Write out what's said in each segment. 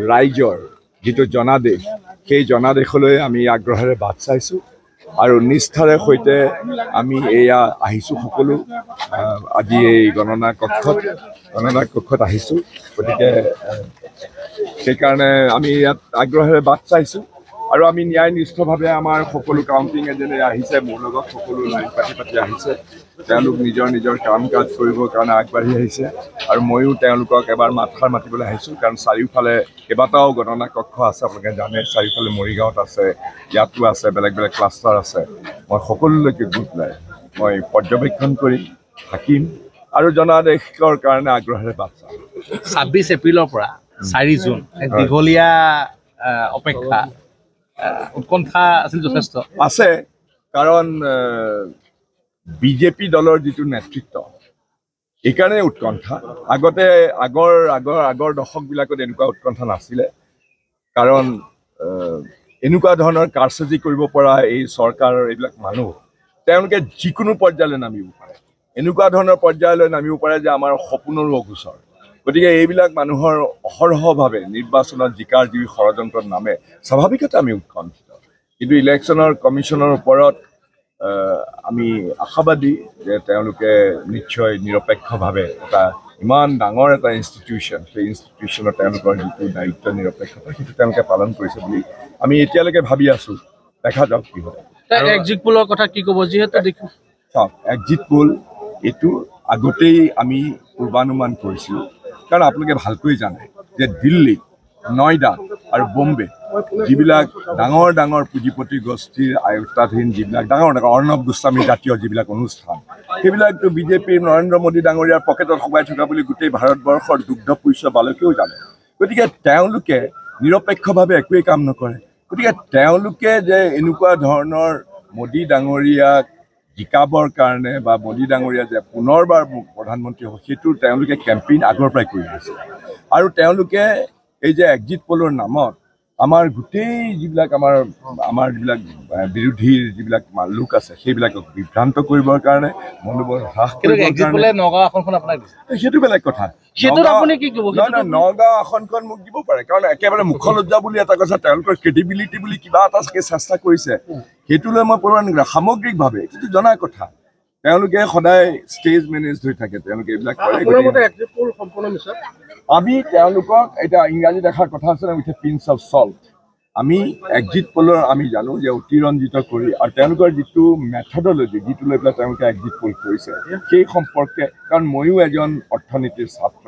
ৰাইজৰ যিটো জনাদেশ সেই জনাদেশলৈ আমি আগ্ৰহেৰে বাট চাইছোঁ আৰু নিষ্ঠাৰে সৈতে আমি এয়া আহিছোঁ সকলো আজি এই গণনা কক্ষত আহিছোঁ গতিকে সেইকাৰণে আমি ইয়াত আগ্ৰহেৰে বাট চাইছোঁ আৰু আমি ন্যায়নিষ্ঠভাৱে আমাৰ সকলো কাউণ্টিং এজেণ্টে আহিছে মোৰ লগত সকলো লাইন পাতি আহিছে তেওঁলোক নিজৰ কাম কাজ কৰিবৰ কাৰণে আগবাঢ়ি আহিছে আৰু ময়ো তেওঁলোকক এবাৰ মাতষাৰ মাতিবলৈ আহিছোঁ কাৰণ চাৰিওফালে কেইবাটাও গণনা কক্ষ আছে আপোনালোকে জানে চাৰিওফালে মৰিগাঁৱত আছে ইয়াতো আছে বেলেগ ক্লাষ্টাৰ আছে মই সকলোলৈকে গৈ পেলাই মই পৰ্যবেক্ষণ কৰিম থাকিম আৰু জনাদেশৰ কাৰণে আগ্ৰহেৰে বাট চাম 26 এপ্ৰিলৰ পৰা 4 জুন দীঘলীয়া অপেক্ষা উৎকণ্ঠা আছিল যথেষ্ট আছে কাৰণ বিজেপি দলৰ যিটো নেতৃত্ব এইকাৰণে উৎকণ্ঠা আগতে আগৰ দশকবিলাকত এনেকুৱা উৎকণ্ঠা নাছিলে কাৰণ এনেকুৱা ধৰণৰ কাৰ্যসূচী কৰিব পৰা এই চৰকাৰৰ এইবিলাক মানুহ তেওঁলোকে যিকোনো পৰ্যায়লৈ নামিব পাৰে এনেকুৱা ধৰণৰ পৰ্যায়লৈ নামিব পাৰে যে আমাৰ সপোনৰো অগোচৰ গতিকে এইবিলাক মানুহৰ অহৰহভাৱে নিৰ্বাচনত জিকাৰ যি ষড়যন্ত্ৰত নামে স্বাভাৱিকতে আমি উৎকণ্ঠিত কিন্তু ইলেকশ্যনৰ কমিশ্যনৰ ওপৰত আমি আশাবাদী যে তেওঁলোকে নিশ্চয় নিৰপেক্ষভাৱে এটা ইমান ডাঙৰ এটা ইনষ্টিটিউশ্যন সেই ইনষ্টিটিউশ্যনৰ তেওঁলোকৰ যিটো দায়িত্ব নিৰপেক্ষতা সেইটো তেওঁলোকে পালন কৰিছে বুলি আমি এতিয়ালৈকে ভাবি আছোঁ দেখা যাওক কি হয় এক্সিট পোলৰ কথা কি ক'ব যিহেতু চাওক এক্সিট পোল এইটো আগতেই আমি পূৰ্বানুমান কৰিছিলোঁ কাৰণ আপোনালোকে ভালকৈ জানে যে দিল্লী নয়ডা আৰু বম্বে যিবিলাক ডাঙৰ পুঁজিপতি গোষ্ঠীৰ আয়ত্তাধীন যিবিলাক ডাঙৰ অৰ্ণৱ গোস্বামী জাতীয় যিবিলাক অনুষ্ঠান সেইবিলাকতো বিজেপিৰ নৰেন্দ্ৰ মোদী ডাঙৰীয়াৰ পকেটত সোমাই থকা বুলি গোটেই ভাৰতবৰ্ষৰ দুগ্ধপুষ্য বালকেও জানে গতিকে তেওঁলোকে নিৰপেক্ষভাৱে একোৱেই কাম নকৰে গতিকে তেওঁলোকে যে এনেকুৱা ধৰণৰ মোদী ডাঙৰীয়াক জিকাবৰ কাৰণে বা মোদী ডাঙৰীয়া যে পুনৰবাৰ প্ৰধানমন্ত্ৰী হ'ব সেইটো তেওঁলোকে কেম্পেইন আগৰ পৰাই কৰি আছে আৰু তেওঁলোকে এই যে এক্সিট পোলৰ নামত আমাৰ গোটেই যিবিলাক আমাৰ যিবিলাক বিৰোধীৰ যিবিলাক লোক আছে সেইবিলাকক বিভ্ৰান্ত কৰিবৰ কাৰণে মনোবল হ্ৰাস কৰিবৰ কাৰণে নগাঁও আসনখন আপোনাক সেইটো বেলেগ কথা নগাঁও আসনখন মোক দিব পাৰে কাৰণ একেবাৰে মুখলজ্জা বুলি এটা কথা তেওঁলোকৰ ক্ৰেডিবিলিটি বুলি কিবা এটা চাগে চেষ্টা কৰিছে সেইটোলৈ মই প্ৰমাণ নকৰোঁ সামগ্ৰিকভাৱে কিন্তু জনা কথা তেওঁলোকে সদায় ষ্টেজ মেনেজ হৈ থাকে তেওঁলোকে এইবিলাক কৰে আমি তেওঁলোকক এতিয়া ইংৰাজী দেখাৰ কথা আছে with a pinch of salt আমি এক্সিট পোলৰ আমি জানো যে অতিৰঞ্জিত কৰি আৰু তেওঁলোকৰ যিটো মেথডলজি যিটো লৈ পেলাই তেওঁলোকে এক্সিট পোল কৰিছে সেই সম্পৰ্কে কাৰণ ময়ো এজন অৰ্থনীতিৰ ছাত্ৰ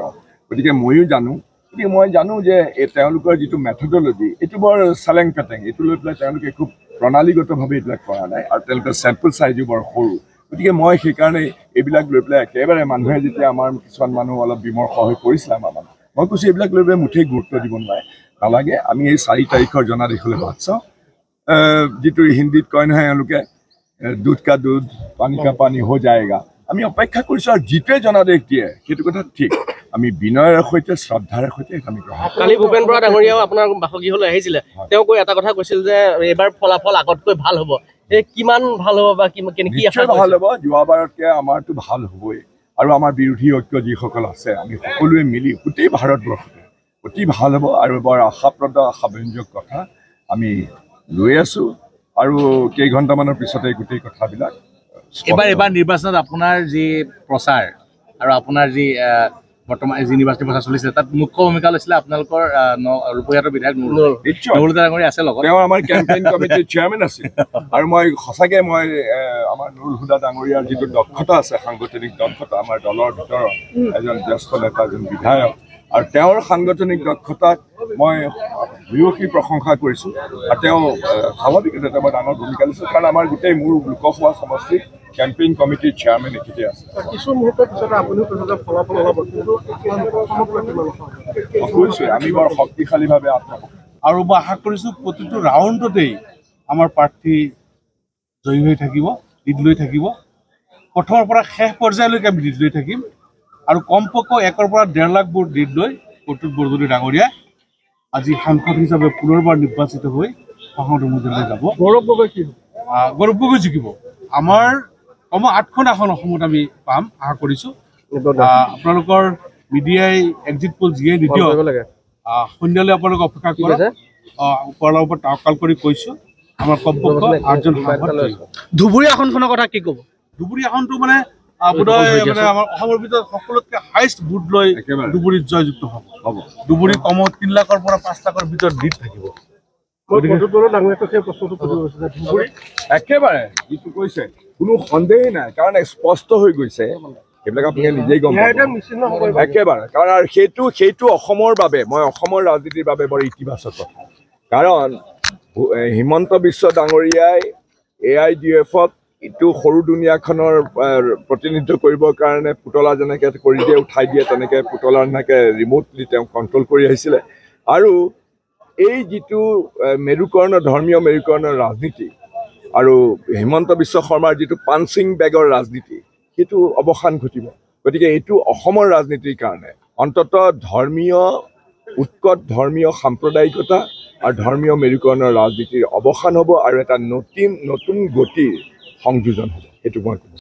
গতিকে ময়ো জানো গতিকে মই জানো যে এই তেওঁলোকৰ যিটো মেথডলজি এইটো বৰ চেলেং পেটেং এইটো লৈ পেলাই তেওঁলোকে খুব প্ৰণালীগতভাৱে এইবিলাক কৰা নাই আৰু তেওঁলোকৰ চেম্পল চাইজো বৰ সৰু গতিকে মই সেইকাৰণে এইবিলাক লৈ পেলাই একেবাৰে মানুহে যেতিয়া আমাৰ কিছুমান মানুহ অলপ বিমৰ্ষ হৈ পৰিছিলে আমাৰ মানুহ মই কৈছোঁ এইবিলাক লৈ পেলাই মুঠেই গুৰুত্ব দিব নালাগে আমি এই 4 তাৰিখৰ জনাদেশলৈ বাট চাওঁ যিটো হিন্দীত কয় নহয় এওঁলোকে দুধ কা দুধ পানী কা পানী হৈ যায়গা আমি অপেক্ষা কৰিছোঁ আৰু যিটোৱে জনাদেশ দিয়ে সেইটো কথা ঠিক আমি বিনয়ৰ সৈতে শ্ৰদ্ধাৰ সৈতে আমি গ্ৰহণ কালি ভূপেন বৰা ডাঙৰীয়াও আপোনাৰ বাসগৃহলৈ আহিছিলে তেওঁ কৈ এটা কথা কৈছিল যে এইবাৰ ফলাফল আগতকৈ ভাল হ'ব কিমান ভাল হ'ব বা কেনেকৈ ভাল হ'ব যোৱাবাৰতকৈ আমাৰতো ভাল হ'বই আৰু আমাৰ বিৰোধী ঐক্য যিসকল আছে আমি সকলোৱে মিলি গোটেই ভাৰতবৰ্ষতে অতি ভাল হ'ব আৰু বৰ আশাব্যঞ্জক কথা আমি লৈ আছোঁ আৰু কেইঘণ্টামানৰ পিছতে গোটেই কথাবিলাক এবাৰ নিৰ্বাচনত আপোনাৰ যি প্ৰচাৰ আৰু আপোনাৰ যি বৰ্তমান যি নিৰ্বাচনী প্ৰচাৰ চলিছে তাত মুখ্য ভূমিকা লৈছিলে আপোনালোকৰ ৰূপহীয়াতৰ বিধায়ক নুৰুল ডাঙৰীয়া আছে লগত তেওঁ আমাৰ কেম্পেইন কমিটিৰ চেয়াৰমেন আছিল আৰু মই সঁচাকৈ আমাৰ নুৰুল হুদা ডাঙৰীয়াৰ যিটো দক্ষতা আছে সাংগঠনিক দক্ষতা আমাৰ দলৰ ভিতৰত এজন জ্যেষ্ঠ নেতা এজন বিধায়ক আৰু তেওঁৰ সাংগঠনিক দক্ষতাক মই ভূয়সী প্ৰশংসা কৰিছোঁ আৰু তেওঁ স্বাভাৱিকতে এটা বৰ ডাঙৰ ভূমিকা লৈছে কাৰণ আমাৰ গোটেই মোৰ লোকসভা সমষ্টিত কেম্পেইন কমিটিৰ চেয়াৰমেন এখেতে আছে কিছু মুহূৰ্তৰ পিছতে আপুনিও কৈছে ফলাফল ওলাব কিন্তু কৈছোঁ আমি বৰ শক্তিশালীভাৱে আৰু মই আশা কৰিছোঁ প্ৰতিটো ৰাউণ্ডতেই আমাৰ প্ৰাৰ্থী জয়ী হৈ থাকিব লিড লৈ থাকিব প্ৰথমৰ পৰা শেষ পৰ্যায়লৈকে আমি লিড লৈ থাকিম আৰু কমপক্ষে 1 পৰা 1.5 লাখ ভোট লিড লৈ প্ৰতুল বৰদলৈ ডাঙৰীয়া আজি সাংসদ হিচাপে পুনৰবাৰ নিৰ্বাচিত হৈ সংসদৰ মজিয়ালৈ যাব গৌৰৱ গগৈ জিকিব আমাৰ 8খন আসন অসমত আমি পাম আশা কৰিছোঁ আপোনালোকৰ মিডিয়াই এক্সিট পোল যিয়ে নিদিয়ক সন্ধ্যালৈ আপোনালোকে অপেক্ষা কৰক ওপৰৰ ওপৰত তাৱকাল কৰি কৈছোঁ আমাৰ কমপক্ষে 8জন সাংসদ ধুবুৰী আসনখনৰ কথা কি ক'ব ধুবুৰী আসনটো মানে বোধহয় মানে আমাৰ অসমৰ ভিতৰত সকলোতকৈ হাইষ্ট ভোট লৈ ধুবুৰীত জয়যুক্ত হ'ব ধুবুৰী কমত 3 লাখৰ পৰা 5 লাখৰ ভিতৰত লিড থাকিব একেবাৰে যিটো কৈছে কোনো সন্দেহেই নাই কাৰণ স্পষ্ট হৈ গৈছে সেইবিলাক আপুনি নিজেই গম পাব একেবাৰে কাৰণ আৰু সেইটো অসমৰ বাবে মই অসমৰ ৰাজনীতিৰ বাবে বৰ ইতিবাচক কথা কাৰণ হিমন্ত বিশ্ব ডাঙৰীয়াই AIDF-ক ইটো সৰু দুনিয়াখনৰ প্ৰতিনিধিত্ব কৰিবৰ কাৰণে পুতলা যেনেকৈ কৰি দিয়ে উঠাই দিয়ে তেনেকৈ পুতলা এনেকৈ ৰিম'টলি তেওঁ কণ্ট্ৰল কৰি আহিছিলে আৰু এই যিটো ধৰ্মীয় মেৰুকৰণৰ ৰাজনীতি আৰু হিমন্ত বিশ্ব শৰ্মাৰ যিটো পাঞ্চিং বেগৰ ৰাজনীতি সেইটো অৱসান ঘটিব গতিকে এইটো অসমৰ ৰাজনীতিৰ কাৰণে অন্ততঃ উৎকট ধৰ্মীয় সাম্প্ৰদায়িকতা আৰু ধৰ্মীয় মেৰুকৰণৰ ৰাজনীতিৰ অৱসান হ'ব আৰু এটা নতুন গতিৰ সংযোজন হ'ব সেইটো মই